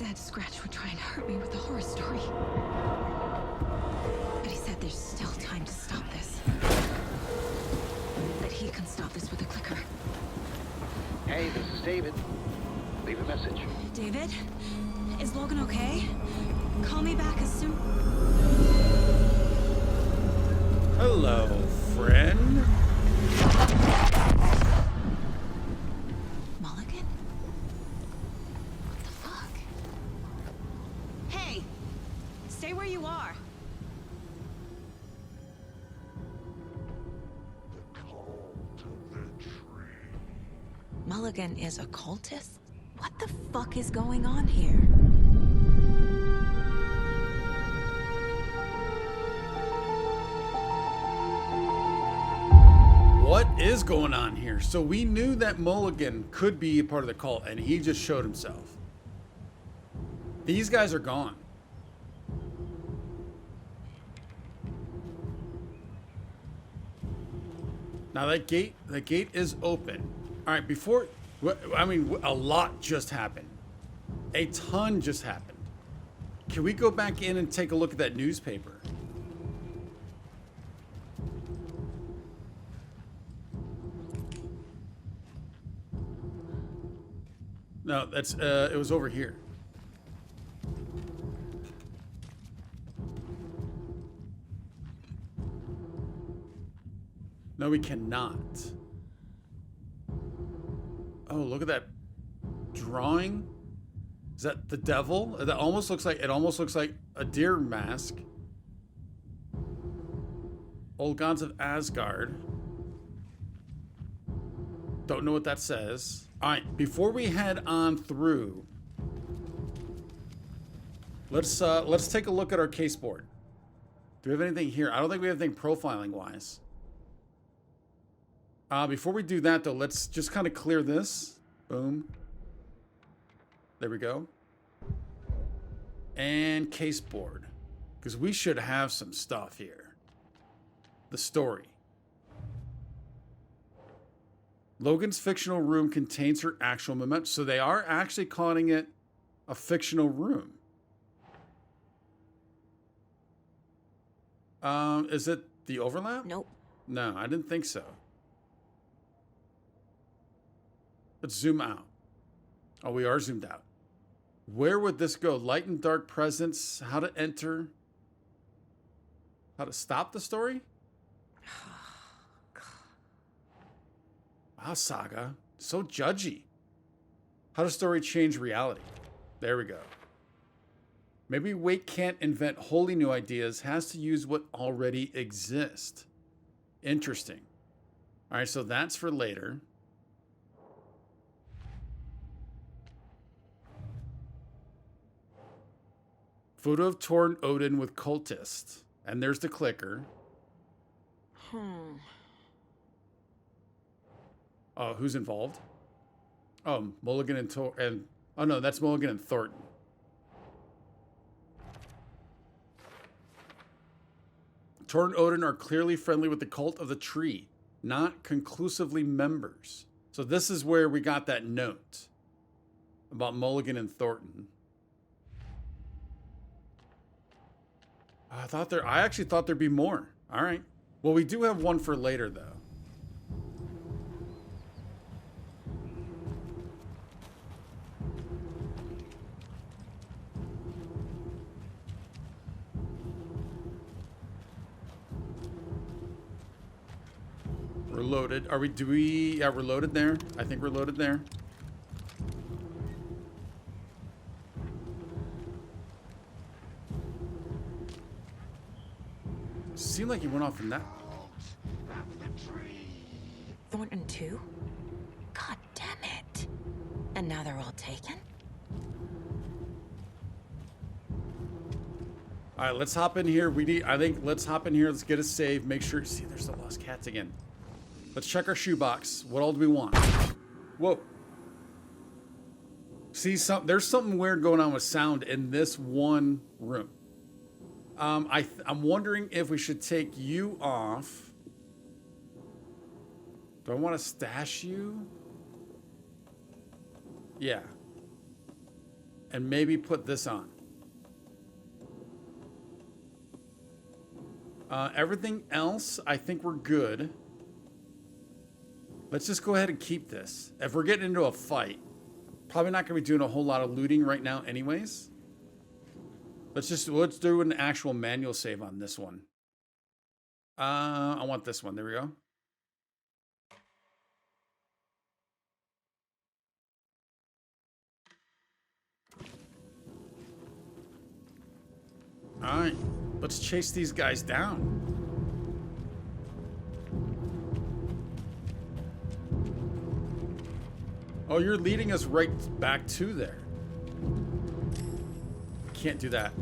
said Scratch would try and hurt me with a horror story. But he said there's still time to stop this. That he can stop this with a clicker. Hey, this is David. Leave a message. David? Is Logan okay? Call me back as soon... Hello, friend. Mulligan? What the fuck? Hey! Stay where you are. The cult of the tree. Mulligan is a cultist? What the fuck is going on here? What is going on here? So we knew that Mulligan could be a part of the cult, and he just showed himself. These guys are gone. Now the gate is open. All right, before, I mean, a lot just happened. A ton just happened. Can we go back in and take a look at that newspaper? No, that's, it was over here. No, we cannot. Oh, look at that drawing. Is that the devil? That almost looks like, it almost looks like a deer mask. Old gods of Asgard. Don't know what that says. All right, before we head on through, let's take a look at our case board. Do we have anything here? I don't think we have anything profiling wise. Before we do that though, let's just kind of clear this. Boom. There we go. And case board, because we should have some stuff here. The story. Logan's fictional room contains her actual mementos. So they are actually calling it a fictional room. Is it the overlap? Nope. No, I didn't think so. Let's zoom out. Oh, we are zoomed out. Where would this go? Light and dark presence. How to enter. How to stop the story? Wow, Saga. So judgy. How does story change reality? There we go. Maybe Wake can't invent wholly new ideas, has to use what already exists. Interesting. All right, so that's for later. Photo of torn Odin with cultist. And there's the clicker. Oh, who's involved? Oh, Mulligan and oh no, that's Mulligan and Thornton. Torn Odin are clearly friendly with the cult of the tree, not conclusively members. So this is where we got that note about Mulligan and Thornton. I actually thought there'd be more. All right. Well, we do have one for later though. We're loaded. Are we, yeah, we're loaded there. I think we're loaded there. Seemed like he went off from that. Thornton too? God damn it. And now they're all taken? All right, let's hop in here. Let's hop in here. Let's get a save. Make sure, see, there's the lost cats again. Let's check our shoebox. What all do we want? Whoa. See, there's something weird going on with sound in this one room. I'm wondering if we should take you off. Do I want to stash you? Yeah. and maybe put this on. Everything else, I think we're good. Let's just go ahead and keep this. If we're getting into a fight, probably not going to be doing a whole lot of looting right now anyways. Let's do an actual manual save on this one. I want this one. There we go. All right, let's chase these guys down. Oh, you're leading us right back to there. Can't do that.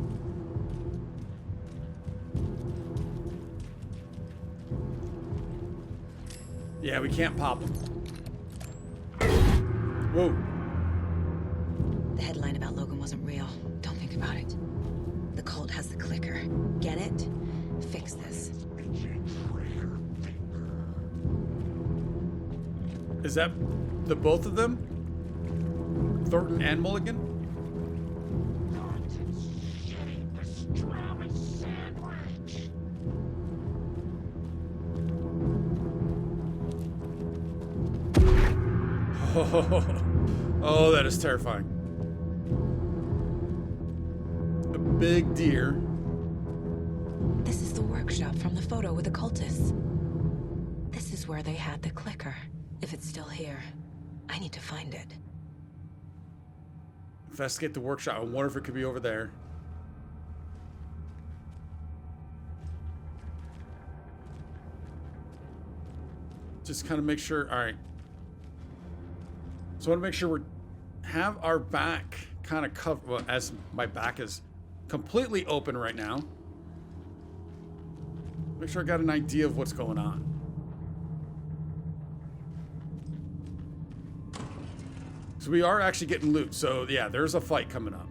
Yeah, we can't pop them. Whoa. The headline about Logan wasn't real. Don't think about it. The cult has the clicker. Get it? Fix this. Is that the both of them? Thornton and Mulligan? Oh, that is terrifying. A big deer. This is the workshop from the photo with the cultists. This is where they had the clicker. If it's still here, I need to find it. Investigate the workshop. I wonder if it could be over there. Just kind of make sure. All right. So I want to make sure we have our back kind of covered. Well, as my back is completely open right now. Make sure I got an idea of what's going on. So we are actually getting loot. So yeah, there's a fight coming up.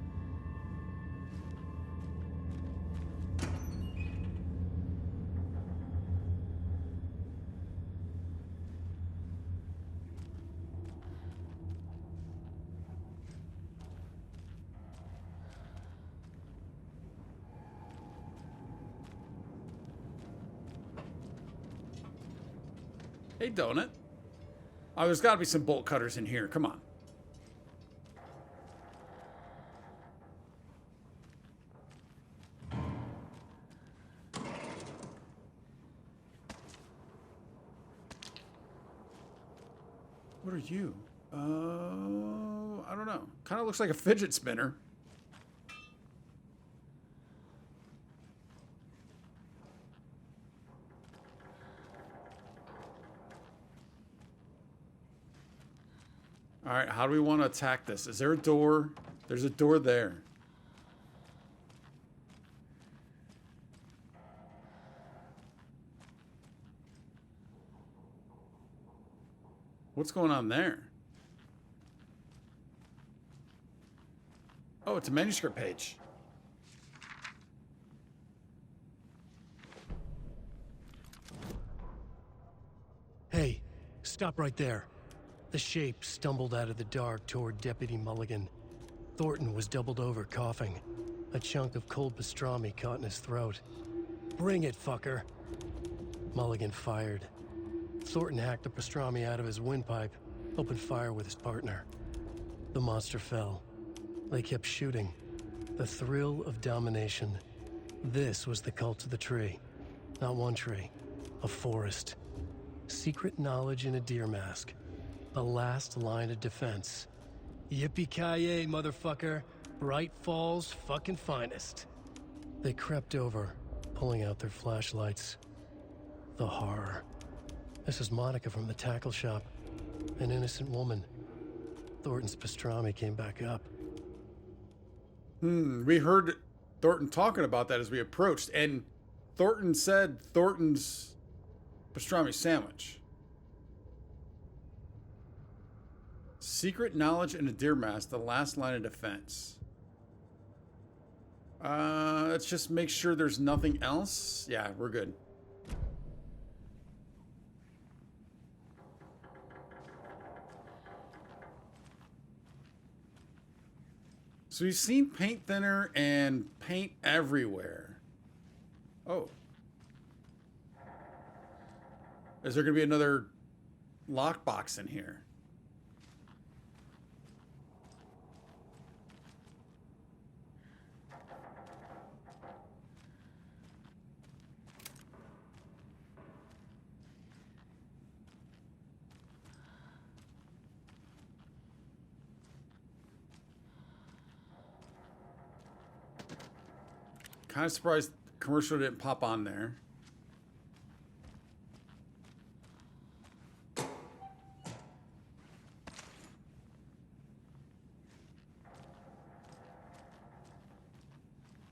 Hey, Donut. Oh, there's got to be some bolt cutters in here. Come on. What are you? I don't know. Kind of looks like a fidget spinner. All right, how do we want to attack this? Is there a door? There's a door there. What's going on there? Oh, it's a manuscript page. Hey, stop right there. The shape stumbled out of the dark toward Deputy Mulligan. Thornton was doubled over, coughing. A chunk of cold pastrami caught in his throat. Bring it, fucker. Mulligan fired. Thornton hacked the pastrami out of his windpipe, opened fire with his partner. The monster fell. They kept shooting. The thrill of domination. This was the cult of the tree. Not one tree, a forest. Secret knowledge in a deer mask. The last line of defense. Yippee-ki-yay, motherfucker. Bright Falls' fucking finest. They crept over, pulling out their flashlights. The horror. This is Monica from the tackle shop. An innocent woman. Thornton's pastrami came back up. We heard Thornton talking about that as we approached, and Thornton said Thornton's pastrami sandwich. Secret knowledge in a deer mask, the last line of defense. Let's just make sure there's nothing else. Yeah, we're good. So we've seen paint thinner and paint everywhere. Oh. Is there going to be another lockbox in here? Kind of surprised the commercial didn't pop on there.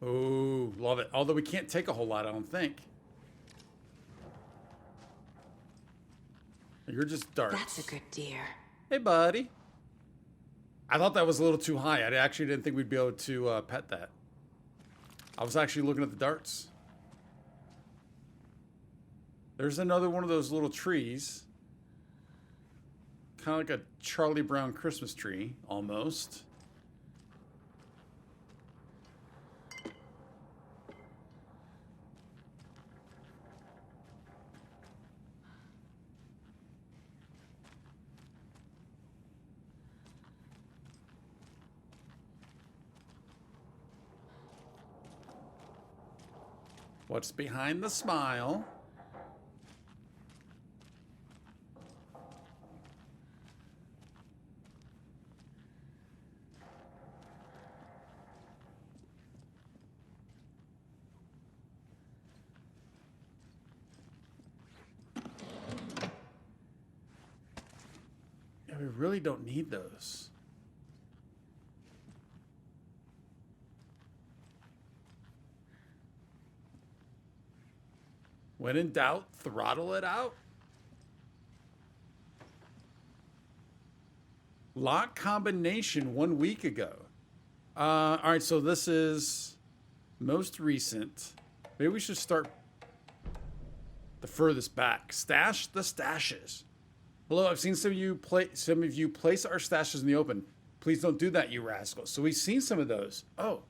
Oh, love it. Although we can't take a whole lot, I don't think. You're just dark. That's a good deer. Hey, buddy. I thought that was a little too high. I actually didn't think we'd be able to pet that. I was actually looking at the darts. There's another one of those little trees. Kind of like a Charlie Brown Christmas tree, almost. What's behind the smile? Yeah, we really don't need those. When in doubt, throttle it out. Lock combination 1 week ago. All right, so this is most recent. Maybe we should start the furthest back. Stash the stashes. Hello, I've seen some of you place our stashes in the open. Please don't do that, you rascals. So we've seen some of those. Oh,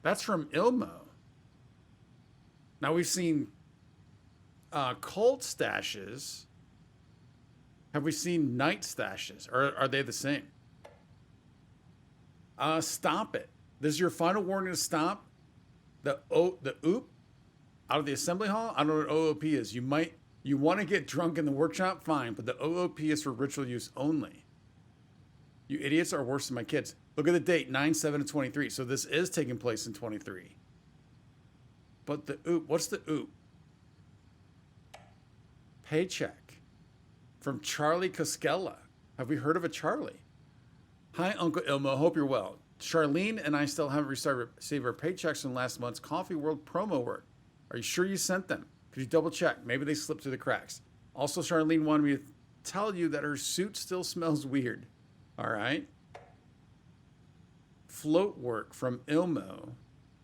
that's from Ilmo. Now we've seen cult stashes. Have we seen night stashes? Or are they the same? Stop it. This is your final warning to stop. The oop out of the assembly hall. I don't know what OOP is. You want to get drunk in the workshop? Fine, but the OOP is for ritual use only. You idiots are worse than my kids. Look at the date, 9/7/23. So this is taking place in 23. But the oop, what's the oop? Paycheck from Charlie Koskela. Have we heard of a Charlie? Hi, Uncle Ilmo. Hope you're well. Charlene and I still haven't received our paychecks from last month's Coffee World promo work. Are you sure you sent them? Could you double check? Maybe they slipped through the cracks. Also, Charlene wanted me to tell you that her suit still smells weird. All right. Float work from Ilmo.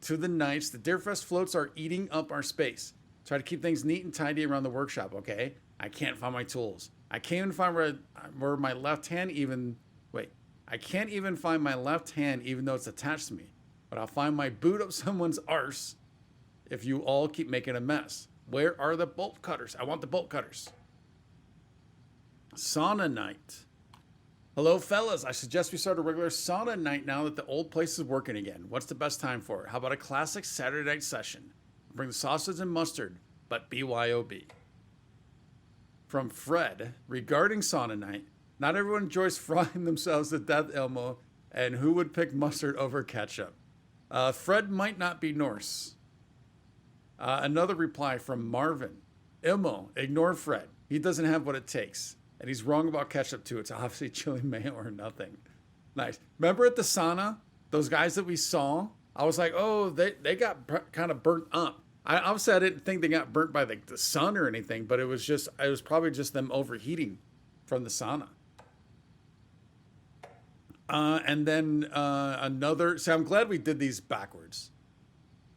To the Knights, the Deerfest floats are eating up our space. Try to keep things neat and tidy around the workshop, okay? I can't find my tools. I can't even find where my left hand even... Wait. I can't even find my left hand even though it's attached to me. But I'll find my boot up someone's arse if you all keep making a mess. Where are the bolt cutters? I want the bolt cutters. Sauna night. Hello, fellas. I suggest we start a regular sauna night now that the old place is working again. What's the best time for it? How about a classic Saturday night session? Bring the sausage and mustard, but BYOB. From Fred, regarding sauna night, not everyone enjoys frying themselves to death, Ilmo, and who would pick mustard over ketchup? Fred might not be Norse. Another reply from Marvin. Ilmo, ignore Fred. He doesn't have what it takes. And he's wrong about ketchup, too. It's obviously chili mayo or nothing. Nice. Remember at the sauna, those guys that we saw? I was like, oh, they got kind of burnt up. Obviously, I didn't think they got burnt by the sun or anything, but it was probably just them overheating from the sauna. And then another... So I'm glad we did these backwards.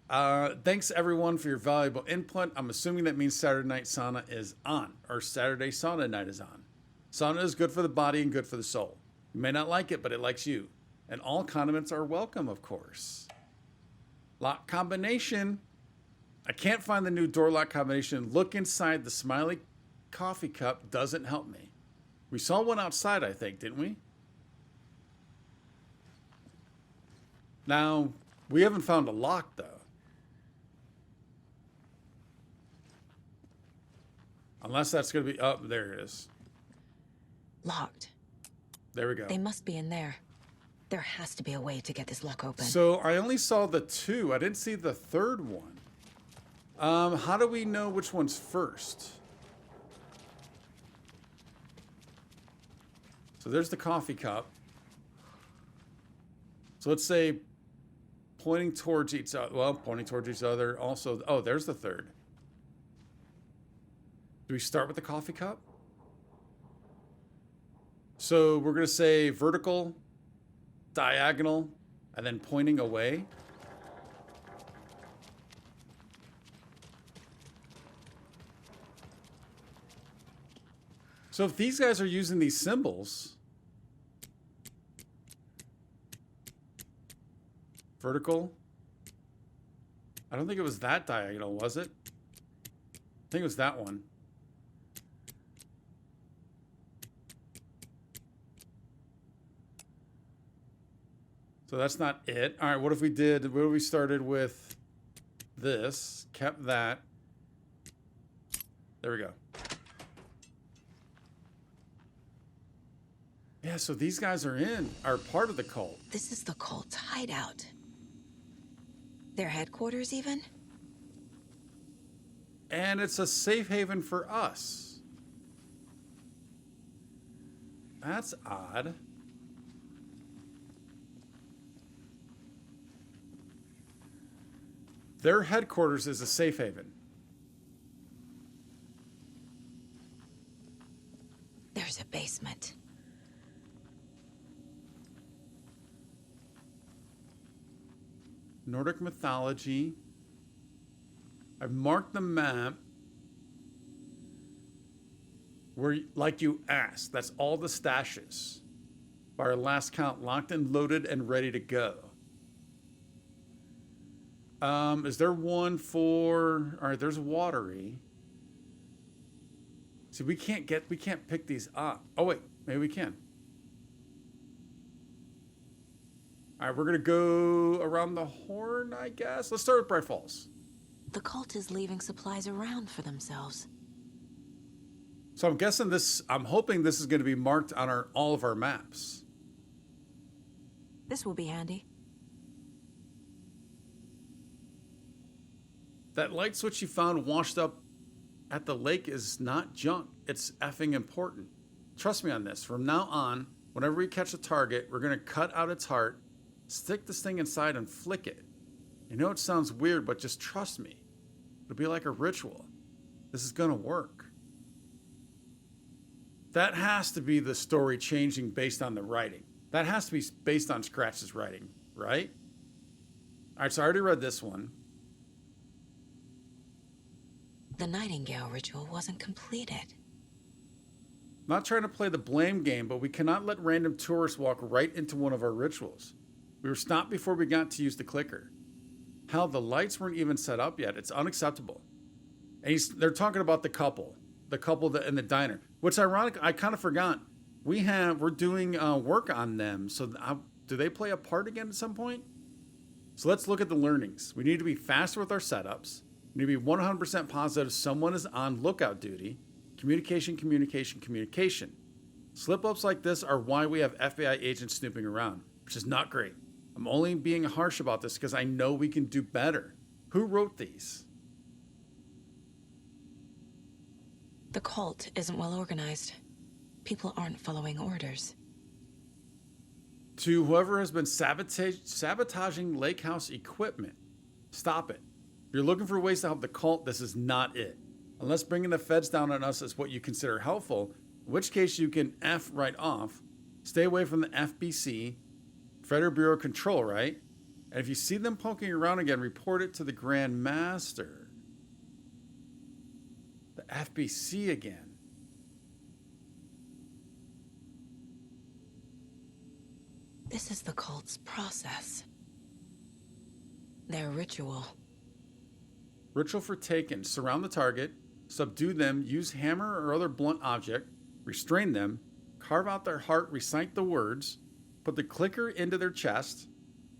Thanks, everyone, for your valuable input. I'm assuming that means Saturday night sauna is on, or Saturday sauna night is on. Sauna is good for the body and good for the soul. You may not like it, but it likes you. And all condiments are welcome, of course. Lock combination. I can't find the new door lock combination. Look inside the smiley coffee cup doesn't help me. We saw one outside, I think, didn't we? Now, we haven't found a lock, though. Unless that's going to be... Oh, there it is. Locked. There we go. They must be in there. There has to be a way to get this lock open. So I only saw the two. I didn't see the third one. How do we know which one's first? So there's the coffee cup. So let's say pointing towards each other. Well, pointing towards each other. Also, oh, there's the third. Do we start with the coffee cup? So we're going to say vertical, diagonal, and then pointing away. So if these guys are using these symbols, vertical, I don't think it was that diagonal, was it? I think it was that one. So that's not it. All right, what if we started with this, kept that. There we go. Yeah, so these guys are part of the cult. This is the cult's hideout. Their headquarters, even? And it's a safe haven for us. That's odd. Their headquarters is a safe haven. There's a basement. Nordic mythology. I've marked the map where, like you asked, that's all the stashes. By our last count, locked and loaded and ready to go. Is there one for... All right, there's watery. See, we can't pick these up. Oh, wait, maybe we can. All right, we're going to go around the horn, I guess. Let's start with Bright Falls. The cult is leaving supplies around for themselves. So I'm hoping this is going to be marked on all of our maps. This will be handy. That light switch you found washed up at the lake is not junk. It's effing important. Trust me on this. From now on, whenever we catch a target, we're going to cut out its heart, stick this thing inside, and flick it. You know it sounds weird, but just trust me. It'll be like a ritual. This is going to work. That has to be the story changing based on the writing. That has to be based on Scratch's writing, right? All right, so I already read this one. The Nightingale ritual wasn't completed. Not trying to play the blame game, but we cannot let random tourists walk right into one of our rituals. We were stopped before we got to use the clicker. Hell, the lights weren't even set up yet. It's unacceptable. And they're talking about the couple in the diner, which ironic, I kind of forgot. We're doing work on them. So do they play a part again at some point? So let's look at the learnings. We need to be faster with our setups. We need to be 100% positive someone is on lookout duty. Communication, communication, communication. Slip-ups like this are why we have FBI agents snooping around, which is not great. I'm only being harsh about this because I know we can do better. Who wrote these? The cult isn't well organized. People aren't following orders. To whoever has been sabotaging Lake House equipment, stop it. If you're looking for ways to help the cult, this is not it. Unless bringing the feds down on us is what you consider helpful, in which case you can F right off. Stay away from the FBC, Federal Bureau of Control, right? And if you see them poking around again, report it to the Grand Master. The FBC again. This is the cult's process. Their ritual. Ritual for Taken. Surround the target, subdue them, use hammer or other blunt object, restrain them, carve out their heart, recite the words, put the clicker into their chest,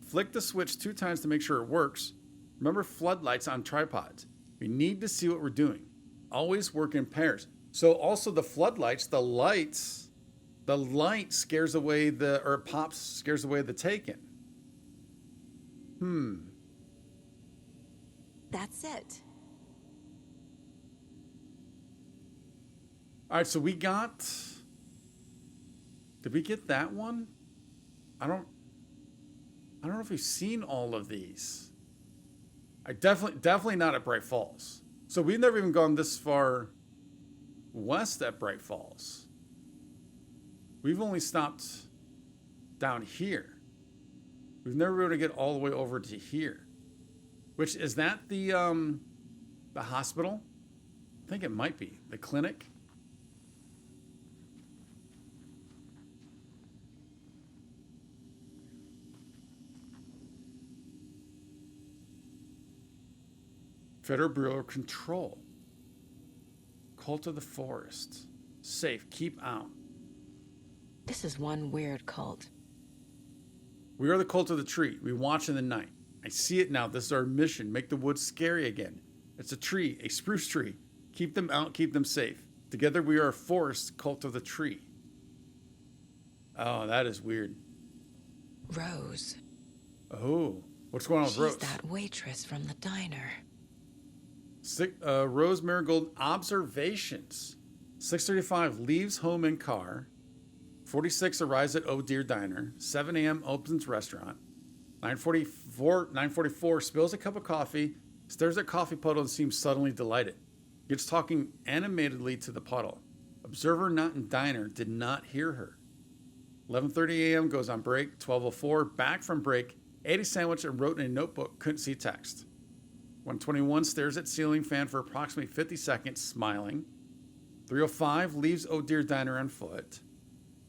flick the switch 2 times to make sure it works. Remember floodlights on tripods. We need to see what we're doing. Always work in pairs. So also the floodlights, the light scares away or pops, scares away the Taken. That's it. All right, so we got... Did we get that one? I don't know if we've seen all of these. I definitely not at Bright Falls. So we've never even gone this far west at Bright Falls. We've only stopped down here. We've never been able to get all the way over to here. Which, is that the hospital? I think it might be. The clinic? Federal Bureau of Control. Cult of the Forest. Safe. Keep out. This is one weird cult. We are the cult of the tree. We watch in the night. I see it now. This is our mission. Make the woods scary again. It's a tree, a spruce tree. Keep them out, keep them safe. Together we are a forest cult of the tree. Oh, that is weird. Rose. Oh, what's going on with Rose? She's that waitress from the diner. Rose Marigold observations. 6:35 leaves home in car. 46 arrives at Oh Dear Diner. 7 a.m. opens restaurant. 9:44 spills a cup of coffee, stares at coffee puddle and seems suddenly delighted. Gets talking animatedly to the puddle. Observer not in diner did not hear her. 11:30 a.m. goes on break. 12:04 back from break. Ate a sandwich and wrote in a notebook. Couldn't see text. 1:21 stares at ceiling fan for approximately 50 seconds, smiling. 3:05 leaves Oh Dear Diner on foot.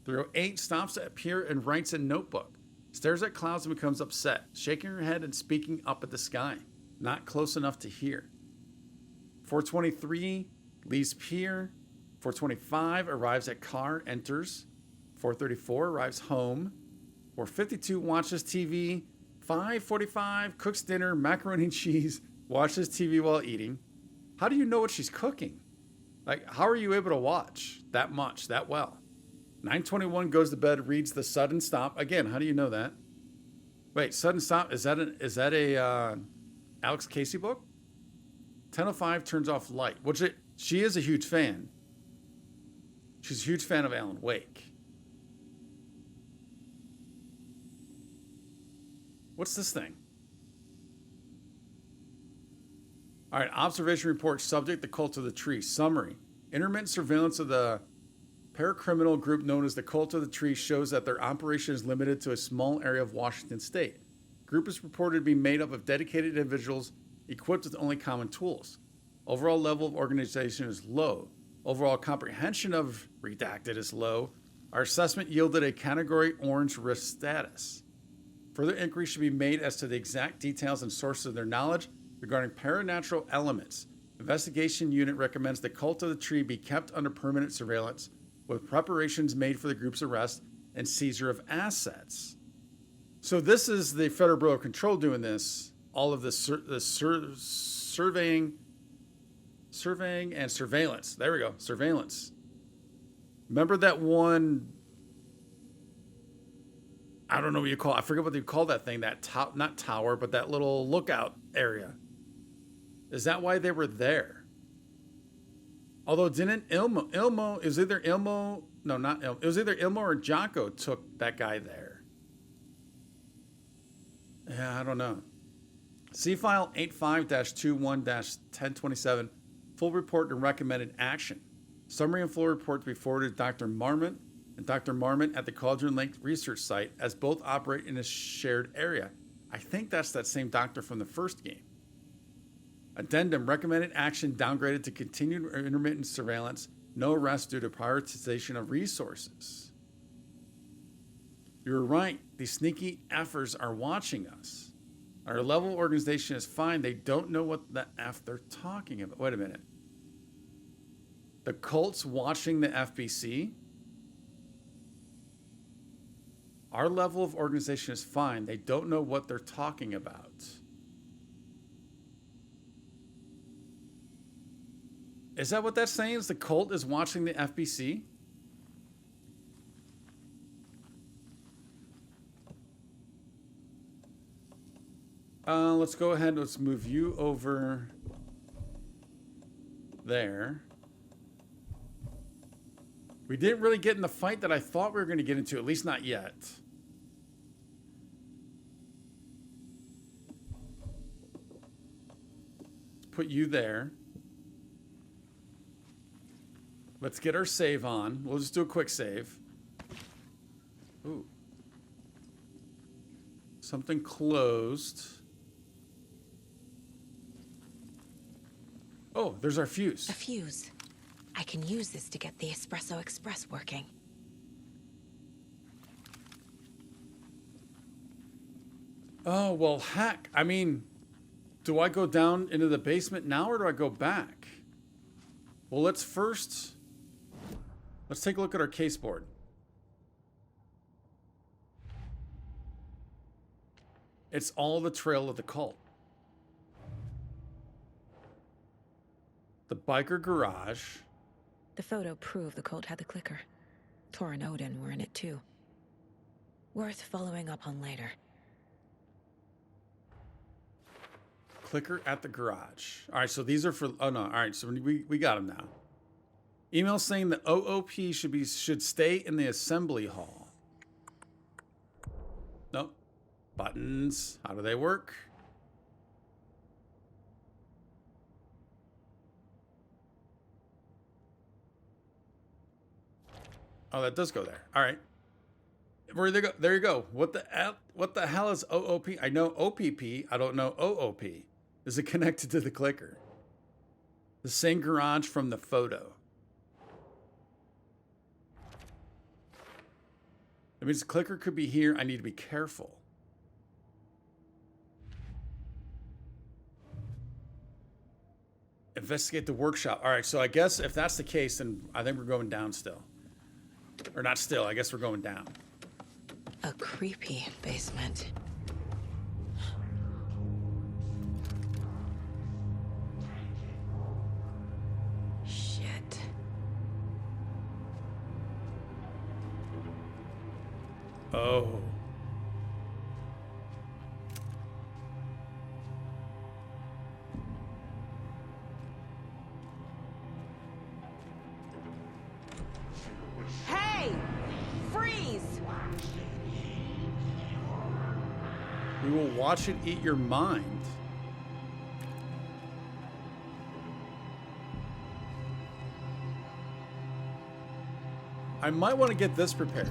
3:08 stops at pier and writes in notebook. Stares at clouds and becomes upset, shaking her head and speaking up at the sky. Not close enough to hear. 4:23 leaves pier. 4:25 arrives at car, enters. 4:34 arrives home. 4:52 watches TV. 5:45 cooks dinner, macaroni and cheese, watches TV while eating. How do you know what she's cooking? Like, how are you able to watch that much, that well? 9:21 goes to bed, reads The Sudden Stop. Again, how do you know that? Wait, Sudden Stop, is that a Alex Casey book? 10:05 turns off light, which she is a huge fan. She's a huge fan of Alan Wake. What's this thing? All right, observation report, subject, the cult of the tree. Summary, intermittent surveillance of the paracriminal group known as the Cult of the Tree shows that their operation is limited to a small area of Washington state. The group is reported to be made up of dedicated individuals equipped with only common tools. Overall level of organization is low. Overall comprehension of redacted is low. Our assessment yielded a category orange risk status. Further inquiry should be made as to the exact details and sources of their knowledge regarding paranatural elements. Investigation unit recommends the Cult of the Tree be kept under permanent surveillance, with preparations made for the group's arrest and seizure of assets. So this is the Federal Bureau of Control doing this. All of this surveying and surveillance. There we go, surveillance. Remember that one, I don't know what you call it. I forget what they call that thing, that not tower, but that little lookout area. Is that why they were there? Although didn't Ilmo, it was either Ilmo or Jocko took that guy there. Yeah, I don't know. See file 85-21-1027, full report and recommended action. Summary and full report to be forwarded to Dr. Marmot and Dr. Marmot at the Cauldron Lake Research Site, as both operate in a shared area. I think that's that same doctor from the first game. Addendum, recommended action downgraded to continued or intermittent surveillance. No arrest due to prioritization of resources. You're right. These sneaky effers are watching us. Our level of organization is fine. They don't know what the F they're talking about. Wait a minute. The cult's watching the FBC? Our level of organization is fine. They don't know what they're talking about. Is that what that's saying? Is the cult is watching the FBC? Let's go ahead. Let's move you over there. We didn't really get in the fight that I thought we were going to get into, at least not yet. Let's put you there. Let's get our save on. We'll just do a quick save. Ooh. Something closed. Oh, there's our fuse. A fuse. I can use this to get the Espresso Express working. Oh, well, heck. I mean, do I go down into the basement now or do I go back? Well, let's take a look at our case board. It's all the trail of the cult. The biker garage. The photo proved the cult had the clicker. Tor and Odin were in it too. Worth following up on later. Clicker at the garage. All right, so these are for... Oh, no. All right, so we got them now. Email saying the OOP should stay in the assembly hall. Nope. Buttons. How do they work? Oh, that does go there. All right. Where they go? There you go. What the hell is OOP? I know OPP. I don't know OOP. Is it connected to the clicker? The same garage from the photo. That means the clicker could be here. I need to be careful. Investigate the workshop. All right, so I guess if that's the case, then I think we're going down still. Or not still, I guess we're going down. A creepy basement. Shit. Oh. Hey! Freeze! We will watch it eat your mind. I might want to get this prepared.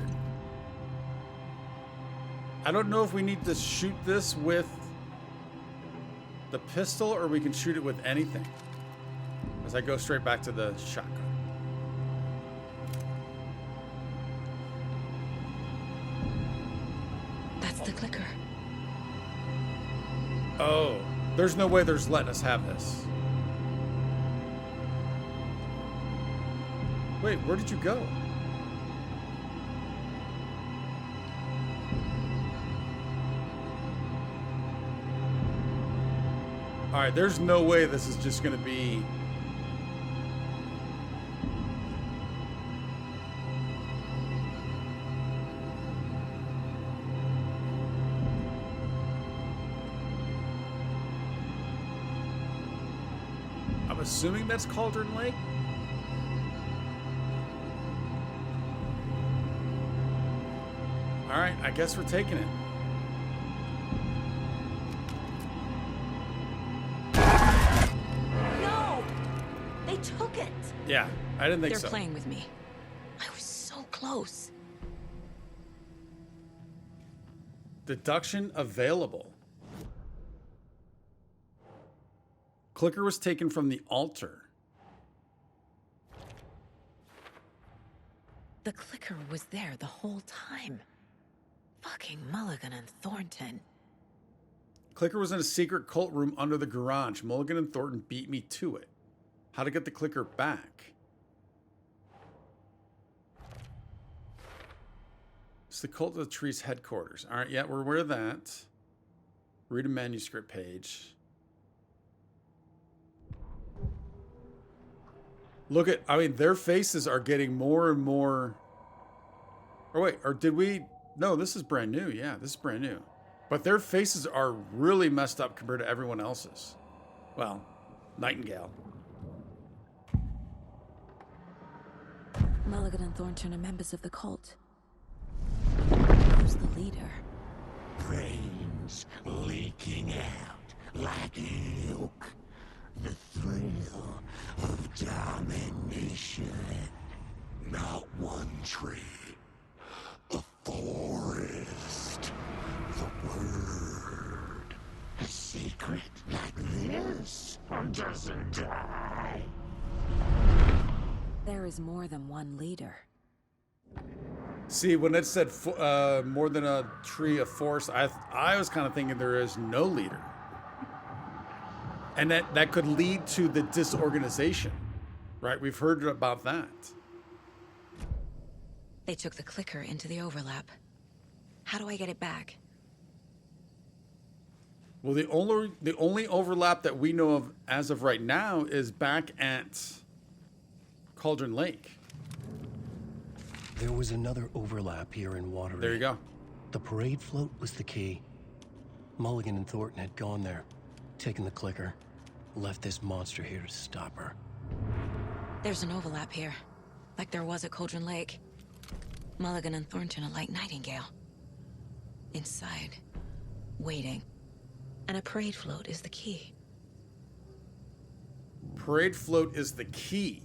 I don't know if we need to shoot this with the pistol or we can shoot it with anything. As I go straight back to the shotgun. That's the clicker. Oh, there's no way there's letting us have this. Wait, where did you go? All right, there's no way this is just going to be... I'm assuming that's Cauldron Lake. All right, I guess we're taking it. No! They took it! Yeah, I didn't think They're so. playing with me. I was so close. Deduction available. Clicker was taken from the altar. The clicker was there the whole time. Fucking Mulligan and Thornton. Clicker was in a secret cult room under the garage. Mulligan and Thornton beat me to it. How to get the clicker back? It's the Cult of the Tree's headquarters. All right, yeah, we're aware of that. Read a manuscript page. Look at, I mean, their faces are getting more and more. Or wait, or did we? No, this is brand new. Yeah, this is brand new. But their faces are really messed up compared to everyone else's. Well, Nightingale. Mulligan and Thornton are members of the cult. Who's the leader? Brains leaking out like milk. The thrill of domination. Not one tree. A forest. The word. A secret like this doesn't die. There is more than one leader. See, when it said more than a tree, a forest, I was kind of thinking there is no leader. And that could lead to the disorganization, right? We've heard about that. They took the clicker into the overlap. How do I get it back? Well, the only overlap that we know of as of right now is back at Cauldron Lake. There was another overlap here in Watery. There you go. The parade float was the key. Mulligan and Thornton had gone there, taken the clicker, left this monster here to stop her. There's an overlap here, like there was at Cauldron Lake. Mulligan and Thornton are like Nightingale. Inside, waiting. And a parade float is the key. Parade float is the key.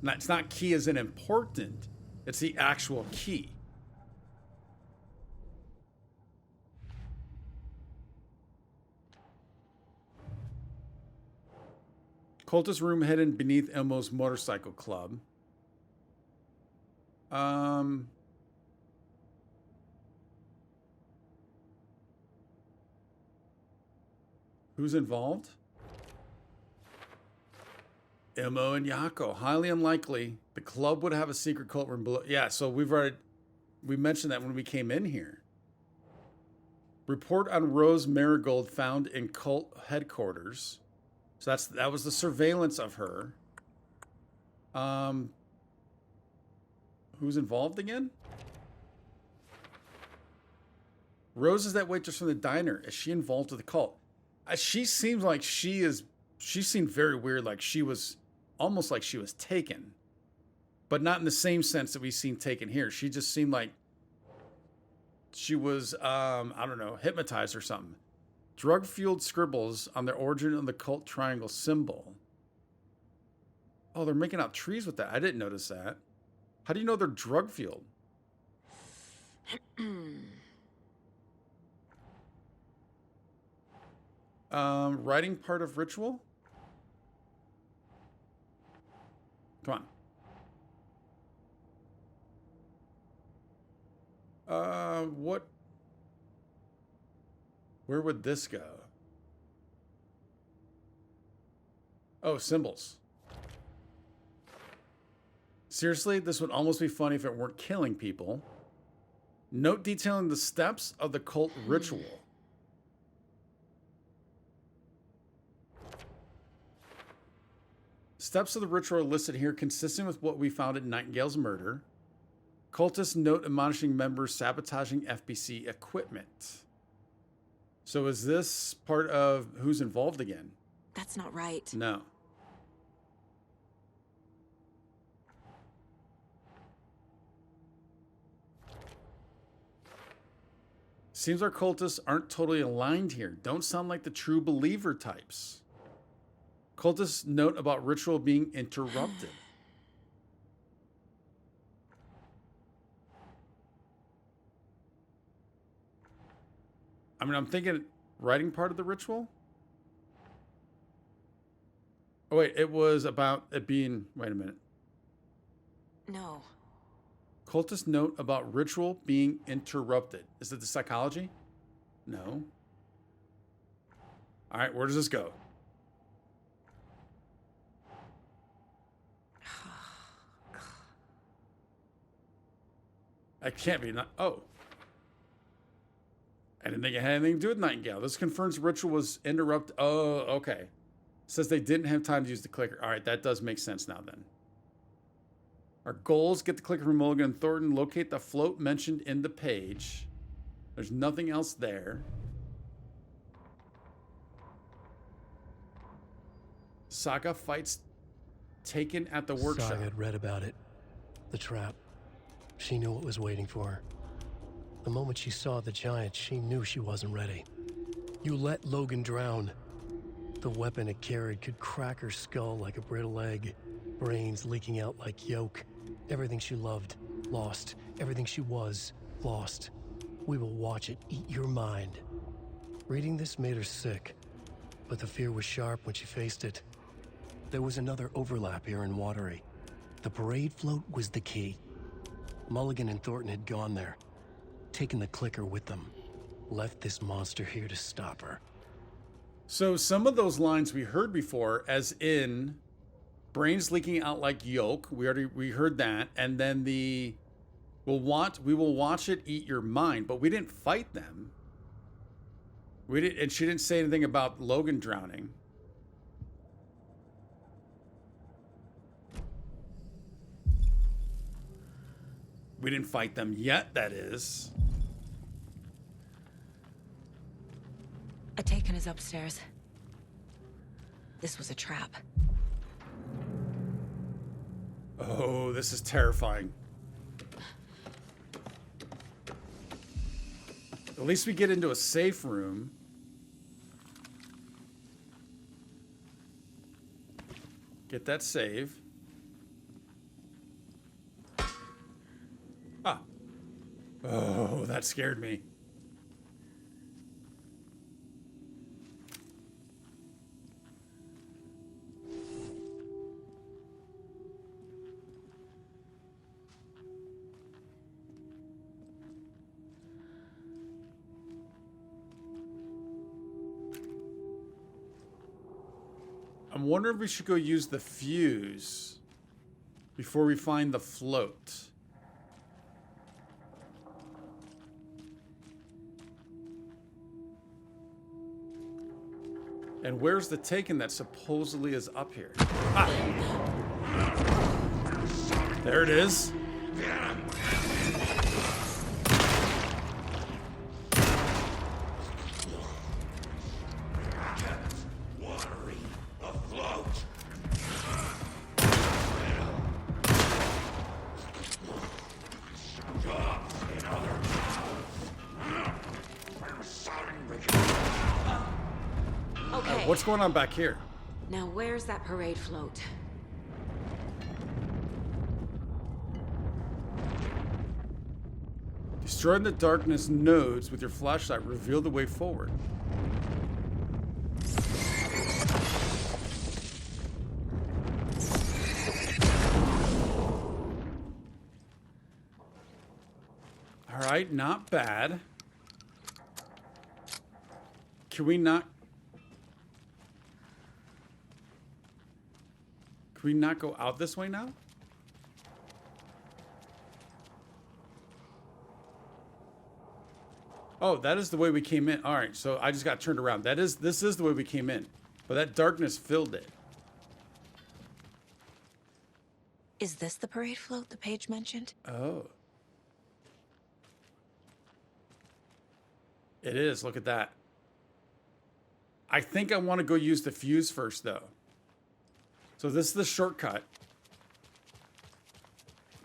It's not key as in important. It's the actual key. Cultist room hidden beneath Elmo's motorcycle club. Who's involved? Elmo and Yako. Highly unlikely. The club would have a secret cult room below. Yeah, so we mentioned that when we came in here. Report on Rose Marigold found in cult headquarters. So that was the surveillance of her. Who's involved again? Rose is that waitress from the diner. Is she involved with the cult? She seems like she seemed very weird, like she was almost like she was taken. But not in the same sense that we've seen taken here. She just seemed like she was, I don't know, hypnotized or something. Drug-fueled scribbles on the origin of the cult triangle symbol. Oh, they're making out trees with that. I didn't notice that. How do you know they're drug-fueled? Writing part of ritual? Come on. What? Where would this go? Oh, symbols. Seriously, this would almost be funny if it weren't killing people. Note detailing the steps of the cult ritual. Steps of the ritual are listed here, consistent with what we found at Nightingale's murder. Cultists note admonishing members sabotaging FBC equipment. So is this part of who's involved again? That's not right. No. Seems our cultists aren't totally aligned here. Don't sound like the true believer types. Cultists note about ritual being interrupted. I mean, I'm thinking writing part of the ritual? Oh, wait, it was about it being... Wait a minute. No. Occultist note about ritual being interrupted. Is it the psychology? No. All right, where does this go? I can't be not. Oh. I didn't think it had anything to do with Nightingale. This confirms ritual was interrupted. Oh, okay. Says they didn't have time to use the clicker. All right, that does make sense now then. Our goals: get the clicker from Mulligan and Thornton, locate the float mentioned in the page. There's nothing else there. Saga fights taken at the workshop. Saga had read about it. The trap. She knew what was waiting for her. The moment she saw the giant, she knew she wasn't ready. You let Logan drown. The weapon it carried could crack her skull like a brittle egg. Brains leaking out like yolk. Everything she loved, lost. Everything she was, lost. We will watch it eat your mind. Reading this made her sick, but the fear was sharp when she faced it. There was another overlap here in Watery. The parade float was the key. Mulligan and Thornton had gone there, taken the clicker with them, left this monster here to stop her. So some of those lines we heard before, as in brains leaking out like yolk. We heard that, and then we will watch it eat your mind. But we didn't fight them. We didn't, and she didn't say anything about Logan drowning. We didn't fight them yet, that is. A Taken is upstairs. This was a trap. Oh, this is terrifying. At least we get into a safe room. Get that save. Ah. Oh, that scared me. I'm wondering if we should go use the fuse before we find the float. And where's the Taken that supposedly is up here? Ah! There it is. What's going on back here? Now where's that parade float? Destroying the darkness nodes with your flashlight reveal the way forward. All right, not bad. Can we not go out this way now? Oh, that is the way we came in. All right, so I just got turned around. This is the way we came in, but that darkness filled it. Is this the parade float the page mentioned? Oh. It is. Look at that. I think I want to go use the fuse first, though. So this is the shortcut.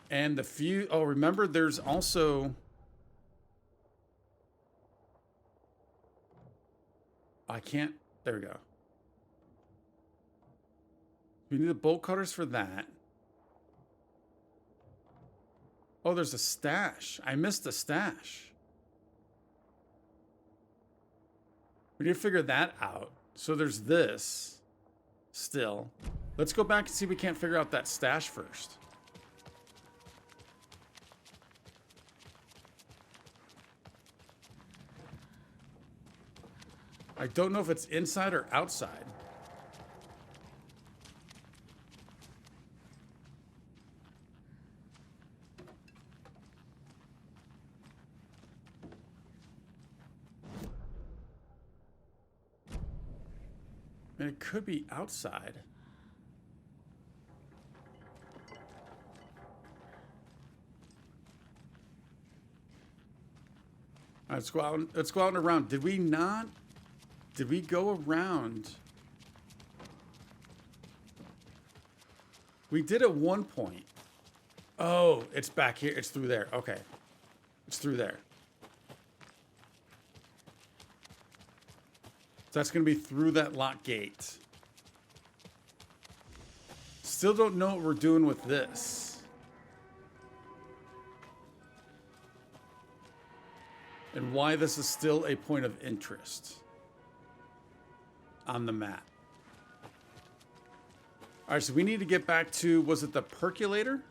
And the fuse... Oh, remember, there's also... I can't... There we go. We need the bolt cutters for that. Oh, there's a stash. I missed the stash. We need to figure that out. So there's this still. Let's go back and see if we can't figure out that stash first. I don't know if it's inside or outside. And it could be outside. All right, let's go out. Let's go out and around. Did we not? Did we go around? We did at one point. Oh, it's back here. It's through there. Okay. It's through there. So that's going to be through that lock gate. Still don't know what we're doing with this. And why this is still a point of interest on the map. All right, so we need to get back to, was it the percolator?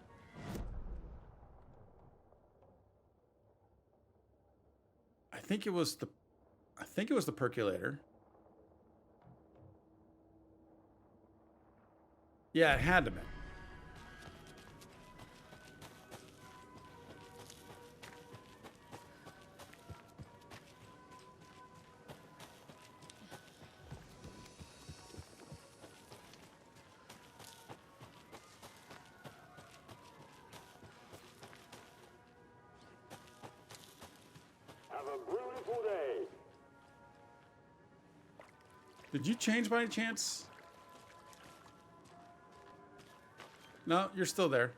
I think it was the percolator. Yeah, it had to be. Have a beautiful day. Did you change by any chance? No, you're still there.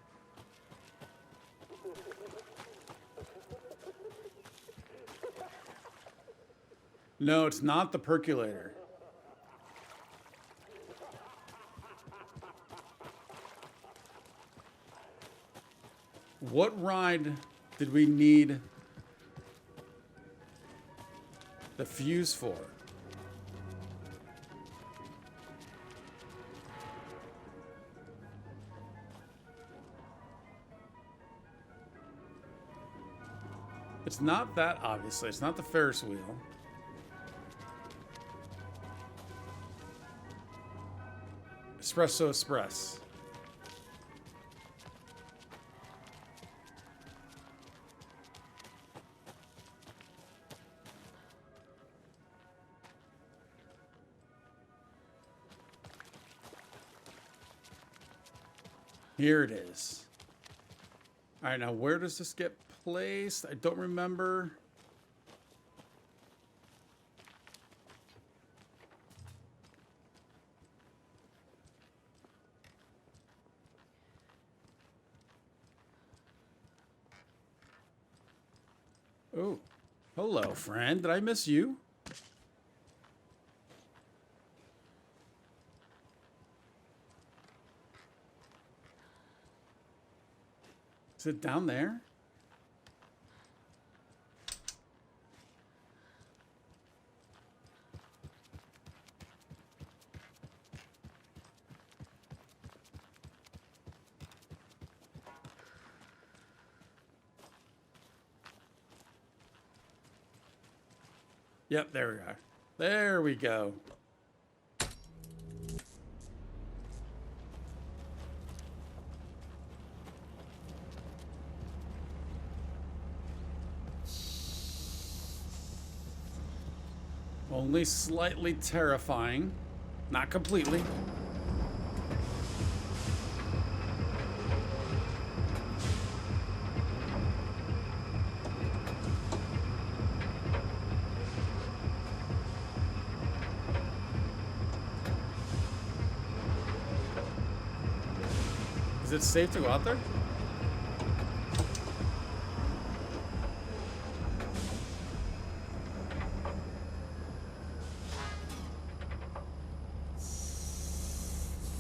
No, it's not the percolator. What ride did we need the fuse for? It's not that, obviously. It's not the Ferris wheel. Espresso Express. Here it is. All right, now where does this get placed? I don't remember. Oh, hello, friend. Did I miss you? Is it down there? Yep, there we are. There we go. Only slightly terrifying. Not completely. Is it safe to go out there?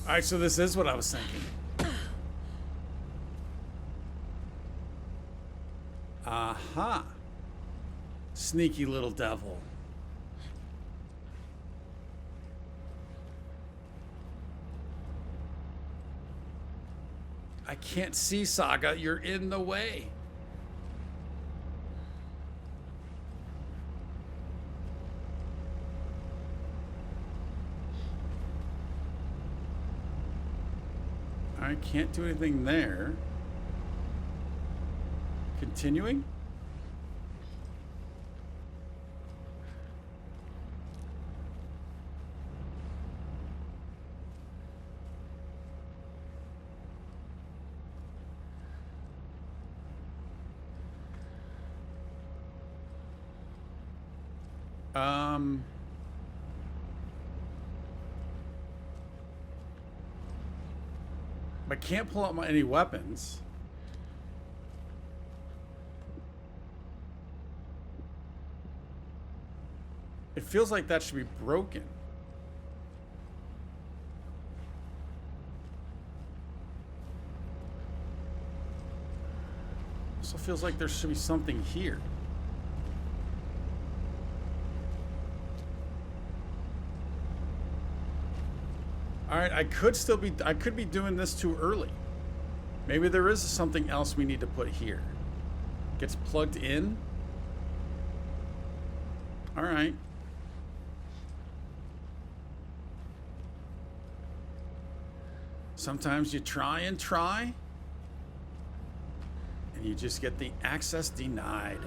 All right, so this is what I was thinking. Aha. Sneaky little devil. I can't see, Saga. You're in the way. Alright, can't do anything there. Continuing? I can't pull out any weapons. It feels like that should be broken. Also feels like there should be something here. Alright, I could be doing this too early. Maybe there is something else we need to put here. Gets plugged in. Alright. Sometimes you try, and you just get the access denied.